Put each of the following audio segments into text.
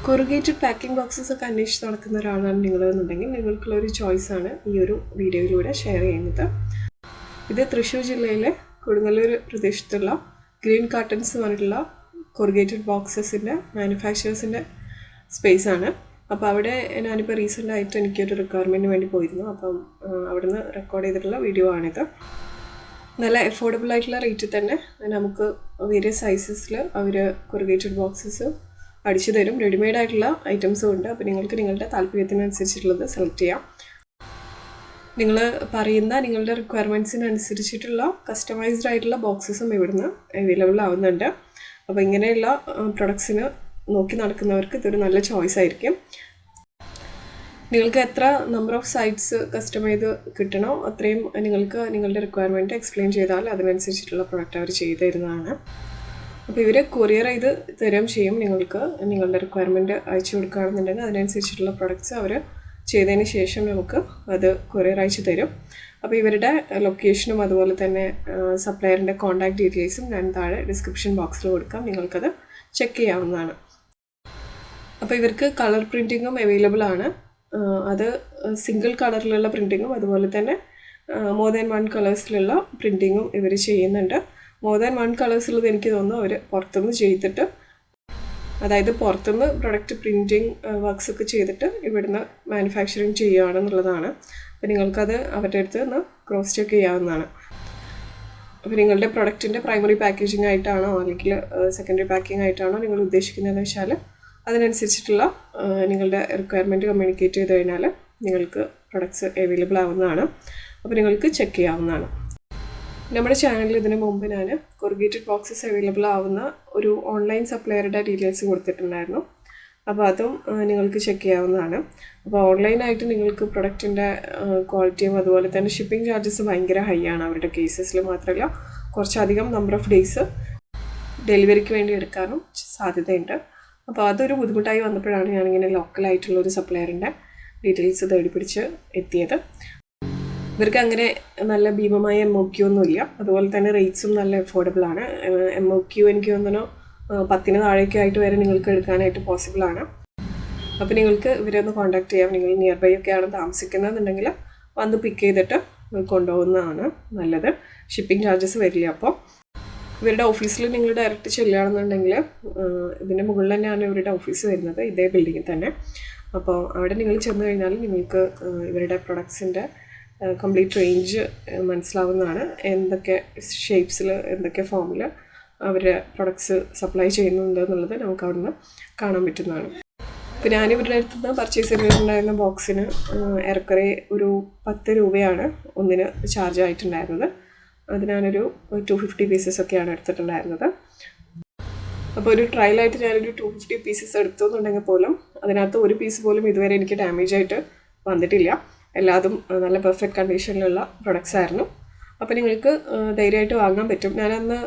Corrugated packing boxes ഒക്കെ അന്വേഷിച്ച് നടക്കുന്ന ഒരാളാണ് നിങ്ങളെന്നുണ്ടെങ്കിൽ നിങ്ങൾക്കുള്ള ഒരു ചോയ്സാണ് ഈ ഒരു വീഡിയോയിലൂടെ ഷെയർ ചെയ്യുന്നത്. ഇത് തൃശ്ശൂർ ജില്ലയിലെ കൊടുങ്ങല്ലൂർ പ്രദേശത്തുള്ള ഗ്രീൻ കാർട്ടൻസ് എന്ന് പറഞ്ഞിട്ടുള്ള കൊറുഗേറ്റഡ് ബോക്സസിൻ്റെ മാനുഫാക്ചറേഴ്സിൻ്റെ സ്പേസാണ്. അപ്പോൾ അവിടെ ഞാനിപ്പോൾ റീസെൻ്റായിട്ട് എനിക്കൊരു റിക്വയർമെൻറ്റിന് വേണ്ടി പോയിരുന്നു. അപ്പം അവിടുന്ന് റെക്കോർഡ് ചെയ്തിട്ടുള്ള വീഡിയോ ആണിത്. നല്ല അഫോർഡബിൾ ആയിട്ടുള്ള റേറ്റിൽ തന്നെ നമുക്ക് വേരിയസ് സൈസസിൽ അവർ കൊറുഗേറ്റഡ് ബോക്സസ് അടിച്ചു തരും. റെഡിമെയ്ഡ് ആയിട്ടുള്ള ഐറ്റംസും ഉണ്ട്. അപ്പോൾ നിങ്ങൾക്ക് നിങ്ങളുടെ താല്പര്യത്തിനനുസരിച്ചിട്ടുള്ളത് സെലക്ട് ചെയ്യാം. നിങ്ങൾ പറയുന്ന നിങ്ങളുടെ റിക്വയർമെൻറ്റ്സിനനുസരിച്ചിട്ടുള്ള കസ്റ്റമൈസ്ഡ് ആയിട്ടുള്ള ബോക്സസും ഇവിടുന്ന് അവൈലബിൾ ആവുന്നുണ്ട്. അപ്പോൾ ഇങ്ങനെയുള്ള പ്രൊഡക്ട്സിന് നോക്കി നടക്കുന്നവർക്ക് ഇതൊരു നല്ല ചോയ്സ് ആയിരിക്കും. നിങ്ങൾക്ക് എത്ര നമ്പർ ഓഫ് സൈറ്റ്സ് കസ്റ്റമൈസ് ചെയ്ത് കിട്ടണോ അത്രയും നിങ്ങൾക്ക് നിങ്ങളുടെ റിക്വയർമെൻറ്റ് എക്സ്പ്ലെയിൻ ചെയ്താൽ അതിനനുസരിച്ചിട്ടുള്ള പ്രൊഡക്റ്റ് അവർ ചെയ്തു തരുന്നതാണ്. അപ്പോൾ ഇവർ കൊറിയർ ചെയ്ത് തരുകയും ചെയ്യും. നിങ്ങൾക്ക് നിങ്ങളുടെ റിക്വയർമെൻറ്റ് അയച്ചു കൊടുക്കുകയാണെന്നുണ്ടെങ്കിൽ അതിനനുസരിച്ചിട്ടുള്ള പ്രൊഡക്ട്സ് അവർ ചെയ്തതിന് ശേഷം നമുക്ക് അത് കൊറിയർ അയച്ചു തരും. അപ്പോൾ ഇവരുടെ ലൊക്കേഷനും അതുപോലെ തന്നെ സപ്ലയറിൻ്റെ കോൺടാക്ട് ഡീറ്റെയിൽസും ഞാൻ താഴെ ഡിസ്ക്രിപ്ഷൻ ബോക്സിൽ കൊടുക്കാം. നിങ്ങൾക്കത് ചെക്ക് ചെയ്യാവുന്നതാണ്. അപ്പോൾ ഇവർക്ക് കളർ പ്രിൻറ്റിങ്ങും അവൈലബിൾ ആണ്. അത് സിംഗിൾ കളറിലുള്ള പ്രിൻറ്റിങ്ങും അതുപോലെ തന്നെ മോർ ദാൻ 1 കളേഴ്സിലുള്ള പ്രിൻറ്റിങ്ങും ഇവർ ചെയ്യുന്നുണ്ട്. മോർ ദാൻ 1 കളേഴ്സുള്ളത് എനിക്ക് തോന്നുന്നു അവർ പുറത്തുനിന്ന് ചെയ്തിട്ട്, അതായത് പുറത്തുനിന്ന് പ്രൊഡക്റ്റ് പ്രിൻറ്റിങ് വർക്ക്സ് ഒക്കെ ചെയ്തിട്ട് ഇവിടുന്ന് മാനുഫാക്ചറിങ് ചെയ്യുകയാണെന്നുള്ളതാണ്. അപ്പോൾ നിങ്ങൾക്കത് അവരുടെ അടുത്ത് നിന്ന് ക്രോസ് ചെക്ക് ചെയ്യാവുന്നതാണ്. അപ്പോൾ നിങ്ങളുടെ പ്രൊഡക്റ്റിൻ്റെ പ്രൈമറി പാക്കേജിംഗ് ആയിട്ടാണോ അല്ലെങ്കിൽ സെക്കൻഡറി പാക്കിംഗ് ആയിട്ടാണോ നിങ്ങൾ ഉദ്ദേശിക്കുന്നതെന്ന് വെച്ചാൽ അതിനനുസരിച്ചിട്ടുള്ള നിങ്ങളുടെ റിക്വയർമെൻറ്റ് കമ്മ്യൂണിക്കേറ്റ് ചെയ്ത് കഴിഞ്ഞാൽ നിങ്ങൾക്ക് പ്രൊഡക്ട്സ് അവൈലബിൾ ആവുന്നതാണ്. അപ്പോൾ നിങ്ങൾക്ക് ചെക്ക് ചെയ്യാവുന്നതാണ്. നമ്മുടെ ചാനലിൽ ഇതിനു മുമ്പ് ഞാൻ കൊറുഗേറ്റഡ് ബോക്സസ് അവൈലബിൾ ആവുന്ന ഒരു ഓൺലൈൻ സപ്ലയറുടെ ഡീറ്റെയിൽസ് കൊടുത്തിട്ടുണ്ടായിരുന്നു. അപ്പോൾ അതും നിങ്ങൾക്ക് ചെക്ക് ചെയ്യാവുന്നതാണ്. അപ്പോൾ ഓൺലൈനായിട്ട് നിങ്ങൾക്ക് പ്രൊഡക്റ്റിൻ്റെ ക്വാളിറ്റിയും അതുപോലെ തന്നെ ഷിപ്പിംഗ് ചാർജസ് ഭയങ്കര ഹൈ ആണ് അവരുടെ കേസസിൽ. മാത്രമല്ല കുറച്ചധികം നമ്പർ ഓഫ് ഡേയ്സ് ഡെലിവറിക്ക് വേണ്ടി എടുക്കാനും സാധ്യതയുണ്ട്. അപ്പോൾ അതൊരു ബുദ്ധിമുട്ടായി വന്നപ്പോഴാണ് ഞാനിങ്ങനെ ലോക്കലായിട്ടുള്ള ഒരു സപ്ലയറിൻ്റെ ഡീറ്റെയിൽസ് തേടി പിടിച്ച് എത്തിയത്. ഇവർക്ക് അങ്ങനെ നല്ല ഭീമമായ MOQ ഒന്നുമില്ല. അതുപോലെ തന്നെ റേറ്റ്സും നല്ല അഫോർഡബിൾ ആണ്. MOQ എനിക്ക് തോന്നുന്നു 10 താഴേക്ക് ആയിട്ട് വരെ നിങ്ങൾക്ക് എടുക്കാനായിട്ട് പോസിബിൾ ആണ്. അപ്പോൾ നിങ്ങൾക്ക് ഇവരെ ഒന്ന് കോൺടാക്ട് ചെയ്യാം. നിങ്ങൾ നിയർ ബൈ ഒക്കെയാണ് താമസിക്കുന്നതെന്നുണ്ടെങ്കിൽ വന്ന് പിക്ക് ചെയ്തിട്ട് കൊണ്ടുപോകുന്നതാണ് നല്ലത്. ഷിപ്പിംഗ് ചാർജസ് വരില്ല. അപ്പോൾ ഇവരുടെ ഓഫീസിൽ നിങ്ങൾ ഡയറക്റ്റ് ചെല്ലുകയാണെന്നുണ്ടെങ്കിൽ ഇതിൻ്റെ മുകളിൽ തന്നെയാണ് ഇവരുടെ ഓഫീസ് വരുന്നത്, ഇതേ ബിൽഡിങ്ങിൽ തന്നെ. അപ്പോൾ അവിടെ നിങ്ങൾ ചെന്ന് കഴിഞ്ഞാൽ നിങ്ങൾക്ക് ഇവരുടെ പ്രൊഡക്ട്സിൻ്റെ കംപ്ലീറ്റ് റേഞ്ച് മനസ്സിലാവുന്നതാണ്. എന്തൊക്കെ ഷേപ്സിൽ എന്തൊക്കെ ഫോമിൽ അവർ പ്രൊഡക്ട്സ് സപ്ലൈ ചെയ്യുന്നുണ്ട് എന്നുള്ളത് നമുക്ക് അവിടെ നിന്ന് കാണാൻ പറ്റുന്നതാണ്. ഇപ്പോൾ ഞാനിവരുടെ അടുത്ത് നിന്ന് പർച്ചേസ് ചെയ്തിട്ടുണ്ടായിരുന്ന ബോക്സിന് ഏറെക്കുറെ ഒരു 10 രൂപയാണ് ഒന്നിന് ചാർജ് ആയിട്ടുണ്ടായിരുന്നത്. അത് ഞാനൊരു 250 പീസസ് ഒക്കെയാണ് എടുത്തിട്ടുണ്ടായിരുന്നത്. അപ്പോൾ ഒരു ട്രയലായിട്ട് ഞാനൊരു 250 പീസസ് എടുത്തു എന്നുണ്ടെങ്കിൽ പോലും അതിനകത്ത് ഒരു പീസ് പോലും ഇതുവരെ എനിക്ക് ഡാമേജ് ആയിട്ട് വന്നിട്ടില്ല. എല്ലാതും നല്ല പെർഫെക്റ്റ് കണ്ടീഷനിലുള്ള പ്രൊഡക്ട്സ് ആയിരുന്നു. അപ്പോൾ നിങ്ങൾക്ക് ധൈര്യമായിട്ട് വാങ്ങാൻ പറ്റും. ഞാനന്ന്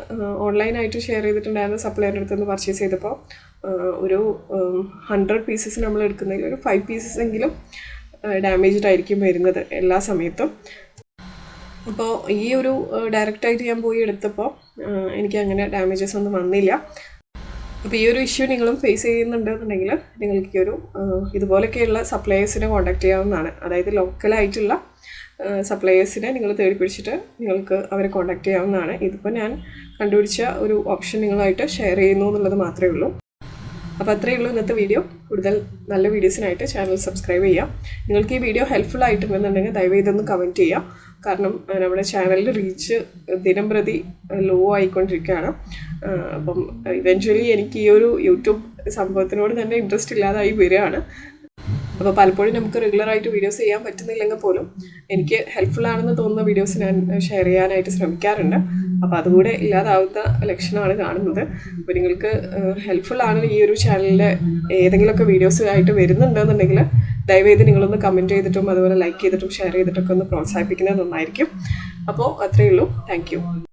ഓൺലൈനായിട്ട് ഷെയർ ചെയ്തിട്ടുണ്ടായിരുന്ന സപ്ലയറിൻ്റെ അടുത്ത് നിന്ന് പർച്ചേസ് ചെയ്തപ്പോൾ ഒരു 100 പീസസ് നമ്മൾ എടുക്കുന്നതിൽ ഒരു 5 പീസസ് എങ്കിലും ഡാമേജ്ഡ് ആയിരിക്കും വരുന്നത് എല്ലാ സമയത്തും. അപ്പോൾ ഈ ഒരു ഡയറക്റ്റായിട്ട് ഞാൻ പോയി എടുത്തപ്പോൾ എനിക്ക് അങ്ങനെ ഡാമേജസ് ഒന്നും വന്നില്ല. അപ്പോൾ ഈ ഒരു ഇഷ്യൂ നിങ്ങളും ഫേസ് ചെയ്യുന്നുണ്ടെന്നുണ്ടെങ്കിൽ നിങ്ങൾക്ക് ഈ ഒരു ഇതുപോലെയൊക്കെയുള്ള സപ്ലയേഴ്സിനെ കോൺടാക്ട് ചെയ്യാവുന്നതാണ്. അതായത് ലോക്കലായിട്ടുള്ള സപ്ലയേഴ്സിനെ നിങ്ങൾ തേടി പിടിച്ചിട്ട് നിങ്ങൾക്ക് അവരെ കോൺടാക്ട് ചെയ്യാവുന്നതാണ്. ഇതിപ്പോൾ ഞാൻ കണ്ടുപിടിച്ച ഒരു ഓപ്ഷൻ നിങ്ങളുമായിട്ട് ഷെയർ ചെയ്യുന്നു എന്നുള്ളത് മാത്രമേ ഉള്ളൂ. അപ്പോൾ അത്രയേ ഉള്ളൂ ഇന്നത്തെ വീഡിയോ. കൂടുതൽ നല്ല വീഡിയോസിനായിട്ട് ചാനൽ സബ്സ്ക്രൈബ് ചെയ്യാം. നിങ്ങൾക്ക് ഈ വീഡിയോ ഹെൽപ്ഫുൾ ആയിട്ടുണ്ടെന്നുണ്ടെങ്കിൽ ദയവായി ഇതൊന്ന് കമൻറ്റ് ചെയ്യാം. കാരണം നമ്മുടെ ചാനലിൽ റീച്ച് ദിനം പ്രതി ലോ ആയിക്കൊണ്ടിരിക്കുകയാണ്. അപ്പം ഇവൻച്വലി എനിക്ക് ഈ ഒരു യൂട്യൂബ് സംഭവത്തിനോട് തന്നെ ഇൻട്രസ്റ്റ് ഇല്ലാതായി വരികയാണ്. അപ്പോൾ പലപ്പോഴും നമുക്ക് റെഗുലറായിട്ട് വീഡിയോസ് ചെയ്യാൻ പറ്റുന്നില്ലെങ്കിൽ പോലും എനിക്ക് ഹെൽപ്ഫുൾ ആണെന്ന് തോന്നുന്ന വീഡിയോസ് ഞാൻ ഷെയർ ചെയ്യാനായിട്ട് ശ്രമിക്കാറുണ്ട്. അപ്പോൾ അതുകൂടെ ഇല്ലാതാവുന്ന ലക്ഷണമാണ് കാണുന്നത്. അപ്പോൾ നിങ്ങൾക്ക് ഹെൽപ്ഫുൾ ആണ് ഈ ഒരു ചാനലിലെ ഏതെങ്കിലുമൊക്കെ വീഡിയോസ് ആയിട്ട് വരുന്നുണ്ടെന്നുണ്ടെങ്കിൽ ദയവേത് നിങ്ങളൊന്ന് കമൻറ്റ് ചെയ്തിട്ടും അതുപോലെ ലൈക്ക് ചെയ്തിട്ടും ഷെയർ ചെയ്തിട്ടൊക്കെ ഒന്ന് പ്രോത്സാഹിപ്പിക്കുന്നത് നന്നായിരിക്കും. അപ്പോൾ അത്രയേ ഉള്ളൂ. Thank you.